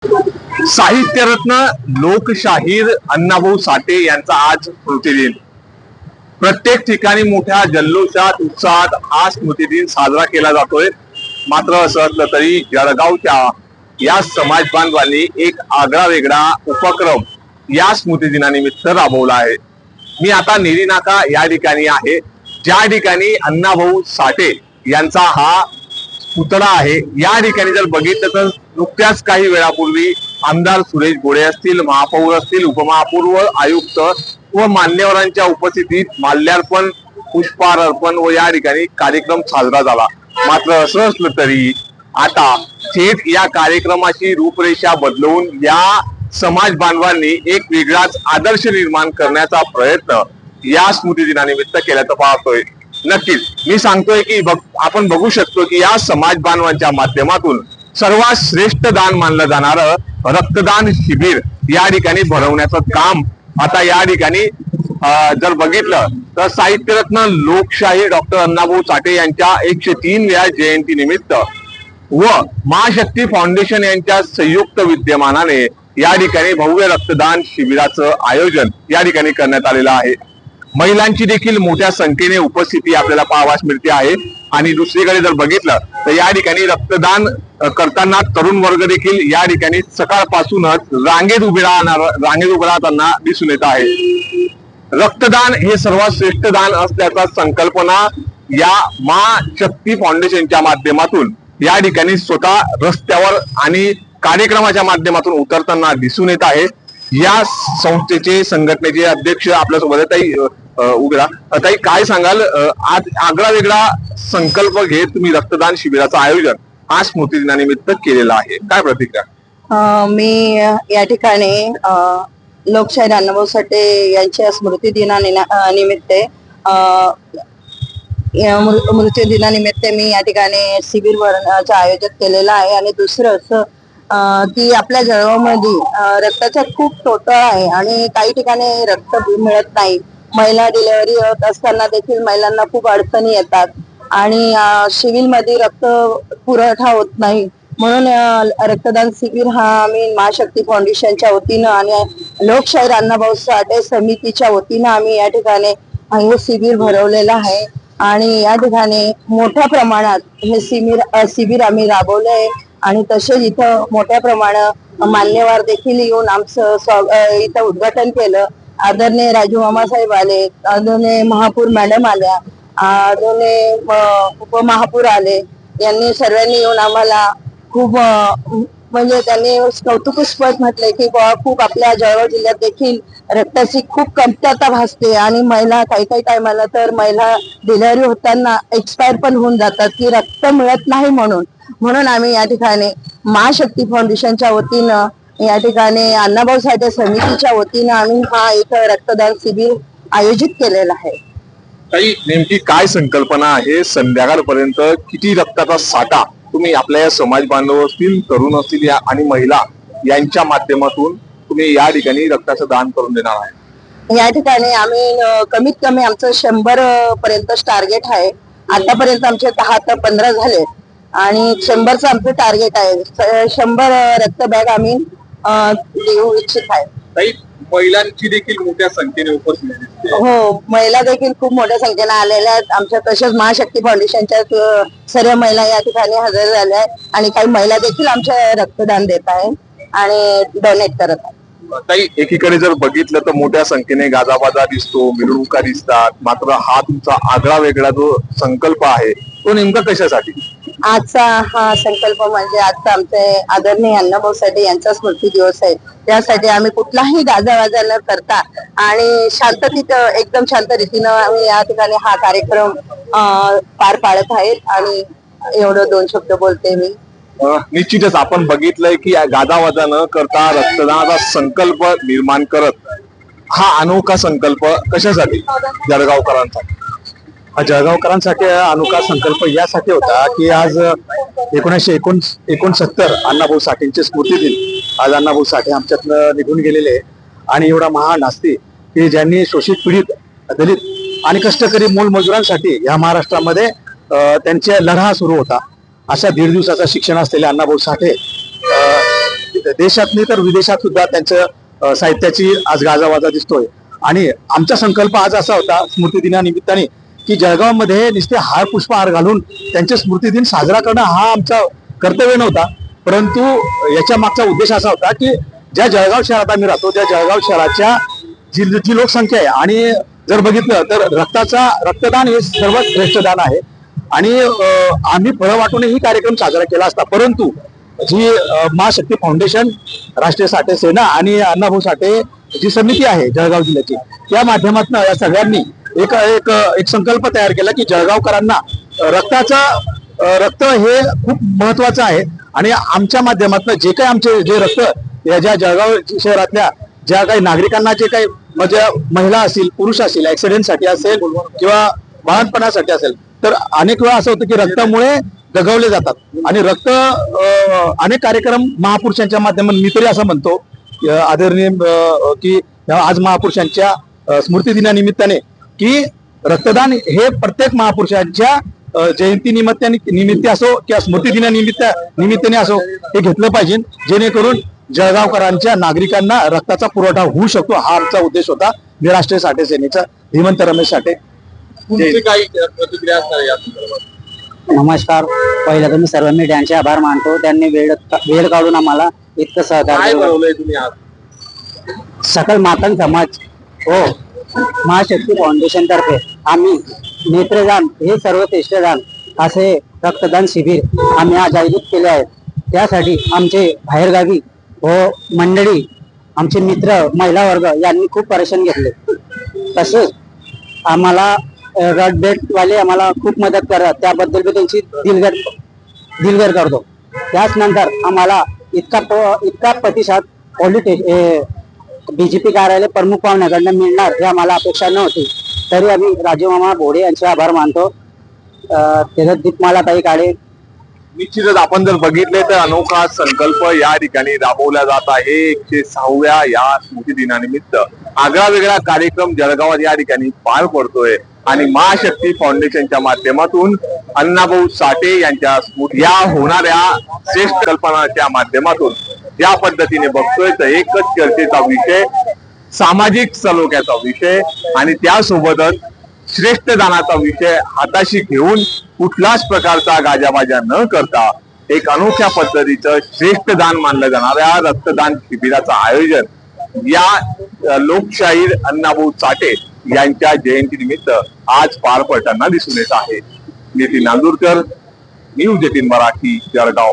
साहित्यरत्न लोकशाहीर अण्णाभाऊ साठे यांचा आज स्मृतिदिन. प्रत्येक ठिकाणी मोठ्या जल्लोषात उत्साहात हा स्मृतिदिन साजरा केला जातोय. मात्र असं असलं तरी जळगावच्या या समाज बांधवांनी एक आगळा वेगळा उपक्रम या स्मृतिदिनानिमित्त राबवला आहे. मी आता नेरी नाका या ठिकाणी आहे, ज्या ठिकाणी अण्णाभाऊ साठे यांचा हा पुतळा आहे. या ठिकाणी जर बघितलं तर नुकत्याच काही वेळापूर्वी आमदार सुरेश गोडे असतील, महापौर असतील, उपमहापौर व आयुक्त व मान्यवरांच्या उपस्थितीत माल्यार्पण, पुष्पहार अर्पण व या ठिकाणी कार्यक्रम साजरा झाला. मात्र असं असलं तरी आता थेट या कार्यक्रमाची रूपरेषा बदलवून या समाज बांधवांनी एक वेगळाच आदर्श निर्माण करण्याचा प्रयत्न या स्मृतिदिनानिमित्त केल्याचं पाहतोय. नक्कीच मी सांगतोय की आपण बघू शकतो की या समाज बांधवांच्या माध्यमातून सर्वात श्रेष्ठ दान मानलं जाणारं रक्तदान शिबिर या ठिकाणी भरवण्याचं काम आता या ठिकाणी जर बघितलं तर साहित्यरत्न लोकशाही डॉक्टर अण्णाभाऊ साठे यांच्या 103व्या जयंती निमित्त व महाशक्ती फाउंडेशन यांच्या संयुक्त विद्यमानाने या ठिकाणी भव्य रक्तदान शिबिराचं आयोजन या ठिकाणी करण्यात आलेलं आहे. महिलांची देखील मोठ्या संख्येने उपस्थिती आपल्याला पाहावयास मिळते आहे. आणि दुसरीकडे जर बघितलं तर या ठिकाणी रक्तदान करताना तरुण वर्ग देखील या ठिकाणी सकाळपासूनच रांगेत उभे राहताना दिसून येत आहे. रक्तदान हे सर्वात श्रेष्ठ दान असल्याचा संकल्पना या महाशक्ती फाउंडेशनच्या माध्यमातून या ठिकाणी स्वतः रस्त्यावर आणि कार्यक्रमाच्या माध्यमातून उतरताना दिसून येत आहे. या संस्थेचे संघटनेचे अध्यक्ष आपल्यासोबत उघडा ताई, काय सांगाल? आज आगळा वेगळा संकल्प घेत तुम्ही रक्तदान शिबिराचं आयोजन आज स्मृतिदिनानिमित्त केलेलं आहे, काय प्रतिक्रिया? मी या ठिकाणी लोकशाहीर अण्णाभाऊ साठे यांच्या स्मृतिदिनानिमित्त मृत्यूदिनानिमित्त मी या ठिकाणी शिबिर भरण्याचं आयोजन केलेलं आहे. आणि दुसरं असं की आपल्या जळगावमध्ये रक्ताचा खूप तोटा आहे आणि काही ठिकाणी रक्त मिळत नाही. महिला डिलिव्हरी होत असताना देखील महिलांना खूप अडचणी येतात आणि सिव्हिलमध्ये रक्त पुरवठा होत नाही. म्हणून रक्तदान शिबिर हा आम्ही महाशक्ती फाउंडेशनच्या वतीनं आणि लोकशाहीर अण्णाभाऊ साठे समितीच्या वतीनं आम्ही या ठिकाणी हे शिबिर भरवलेलं आहे. आणि या ठिकाणी मोठ्या प्रमाणात हे शिबिर आम्ही राबवले आहे. आणि तसेच इथं मोठ्या प्रमाणात मान्यवर देखील येऊन आमचं इथं उद्घाटन केलं. आदरणीय राजू मामासाहेब आले, आदरणीय महापौर मॅडम आल्या, आदरणीय उपमहापौर आले. यांनी सर्वांनी येऊन आम्हाला खूप म्हणजे त्यांनी कौतुकस्पद म्हटले की खूप आपल्या जळगाव जिल्ह्यात देखील रक्ताची खूप कमतरता भासते आणि महिला काही टायमाला तर महिला डिलिव्हरी होताना एक्सपायर पण होऊन जातात की रक्त मिळत नाही. म्हणून आम्ही या ठिकाणी महाशक्ती फाउंडेशनच्या वतीनं या ठिकाणी अण्णाभाऊ साठे समितीच्या वतीनं आम्ही हा एक रक्तदान शिबिर आयोजित केलेला आहे. काही नेमकी काय संकल्पना आहे? संध्याकाळपर्यंत किती रक्ताचा साठा तुम्ही आपल्या या समाज बांधव असतील, तरुण असतील आणि महिला यांच्या माध्यमातून तुम्ही या ठिकाणी रक्ताचं दान करून देणार आहे? या ठिकाणी आम्ही कमीत कमी आमचं 100 पर्यंत टार्गेट आहे. आतापर्यंत आमचे 10 ते 15 झाले आणि 100चं आमचं टार्गेट आहे. 100 रक्त बॅग आम्ही देऊ इच्छित आहे. महिलांची देखील मोठ्या संख्येने उपस्थिती. हो, महिला देखील खूप मोठ्या संख्येने आलेल्या आहेत. आमच्या तसेच महाशक्ती फाउंडेशनच्या सर्व महिला या ठिकाणी हजर झाल्या आहेत आणि काही महिला देखील आमच्या रक्तदान देत आहेत आणि डोनेट करत आहेत. ताई, एकीकडे जर बघितलं तर मोठ्या संख्येने गाजाबाजा दिसतो, मिरवणुका दिसतात, मात्र हा तुमचा आगळा वेगळा जो संकल्प आहे तो नेमका कशासाठी? आजचा हा संकल्प म्हणजे आजचा आमचे आदरणीय अण्णाभाऊ साठे यांचा स्मृती दिवस आहे. त्यासाठी आम्ही कुठलाही गाजावाजा न करता आणि एकदम शांत रीतीनं आम्ही या ठिकाणी हा कार्यक्रम पार पाडत आहेत. आणि एवढं 2 शब्द बोलते मी. निश्चितच आपण बघितलंय की गाजावाजा न करता रक्तदानाचा संकल्प निर्माण करत हा अनोखा संकल्प कशासाठी? जळगावकरांसाठी. हा जळगावकरांसाठी अनोखा संकल्प यासाठी होता की आज 1969 अण्णाभाऊ साठेंचे स्मृतिदिन. आज अण्णाभाऊ साठे आमच्यातनं निघून गेलेले आणि एवढा महान असते की ज्यांनी शोषित, पीडित, दलित आणि कष्टकरी मोलमजुरांसाठी या महाराष्ट्रामध्ये त्यांचा लढा सुरू होता. अशा 1.5 दिवसाचा शिक्षण असलेले अण्णाभाऊ साठे देशातली तर विदेशात सुद्धा त्यांच्या साहित्याची आज गाजावाजा दिसतोय. आणि आमचा संकल्प आज असा होता स्मृती दिनानिमित्ताने की जळगावमध्ये नुसते हार पुष्पहार घालून त्यांचे स्मृती दिन साजरा करणं हा आमचा कर्तव्य नव्हता, परंतु याच्या मागचा उद्देश असा होता की ज्या जळगाव शहरात आम्ही राहतो त्या जळगाव शहराच्या जी लोकसंख्या आहे आणि जर बघितलं तर रक्तदान हे सर्वात श्रेष्ठ दान आहे. आणि आम्ही फळं वाटूनही कार्यक्रम साजरा केला असता, परंतु जी महाशक्ती फाउंडेशन, राष्ट्रीय साठे सेना आणि अण्णाभाऊ साठे जी समिती आहे जळगाव जिल्ह्याची, त्या माध्यमातून या सगळ्यांनी एक एक एक संकल्प तयार केला की जळगावकरांना रक्त हे खूप महत्वाचं आहे. आणि आमच्या माध्यमातून जे काही आमचे जे रक्त या ज्या जळगाव शहरातल्या ज्या काही नागरिकांना जे काही म्हणजे महिला असतील, पुरुष असतील, ऍक्सिडेंटसाठी असेल किंवा बाळणपणासाठी असेल, तर अनेक वेळा असं होतं की रक्तामुळे दगावले जातात. आणि रक्त अनेक कार्यक्रम महापुरुषांच्या माध्यमातून, मी तरी असं म्हणतो आदरणीय की आज महापुरुषांच्या स्मृती दिनानिमित्ताने की रक्तदान हे प्रत्येक महापुरुषांच्या जयंती निमित्त असो किंवा स्मृती निमित्ताने असो हे घेतलं पाहिजे, जेणेकरून जळगावकरांच्या नागरिकांना रक्ताचा पुरवठा होऊ शकतो. हा आमचा उद्देश होता. मी राष्ट्रीय साठे सेनेचा धीमंत रमेश साठे. काही प्रतिक्रिया असणार या संदर्भात? नमस्कार. पहिलं तर मी सर्व मीडियांचे आभार मानतो, त्यांनी वेळ काढून आम्हाला इतकं सहकार्य बनवलंय तुम्ही आज? सकल मातंग समाज हो महाशक्ती फाउंडेशन तर्फे आम्ही नेत्रदान हे सर्वश्रेष्ठ दान असे रक्तदान शिबिर आम्ही आज आयोजित केले आहे. त्यासाठी आमचे बाहेरगावी व मंडळी, आमचे मित्र, महिला वर्ग यांनी खूप परिश्रम घेतले. तसेच आम्हाला वाले आम्हाला खूप मदत करतात, त्याबद्दल मी त्यांची दिलगिरी करतो. त्याच नंतर आम्हाला इतका प्रतिसाद बीजेपी कार्यालय प्रमुख पाहुण्याकडनं मिळणार हे आम्हाला अपेक्षा नव्हती, तरी आम्ही राजूमामा भोडे यांचे आभार मानतो. त्याच्यात दीपमाला ताई काळे. निश्चितच आपण जर बघितले तर अनोखा संकल्प या ठिकाणी राबवला जात आहे. 106व्या या स्मृती दिनानिमित्त आगळा वेगळा कार्यक्रम जळगावात या ठिकाणी पार पडतोय. आणि महाशक्ती फाउंडेशनच्या माध्यमातून अण्णाभाऊ साठे यांच्या या होणाऱ्या श्रेष्ठ कल्पनाच्या माध्यमातून ज्या पद्धतीने बघतोय तर एकच चर्चेचा विषय सामाजिक सलोख्याचा विषय आणि त्यासोबतच श्रेष्ठ दानाचा विषय हाताशी घेऊन कुठल्याच प्रकारचा गाजाबाजा न करता एक अनोख्या पद्धतीचं श्रेष्ठ दान मानलं जाणाऱ्या रक्तदान शिबिराचं आयोजन या लोकशाहीर अण्णाभाऊ साठे यांच्या जयंतीनिमित्त आज पार पडताना दिसून येत आहे. नितीन नांदुरकर, न्यूज 18 मराठी, जळगाव.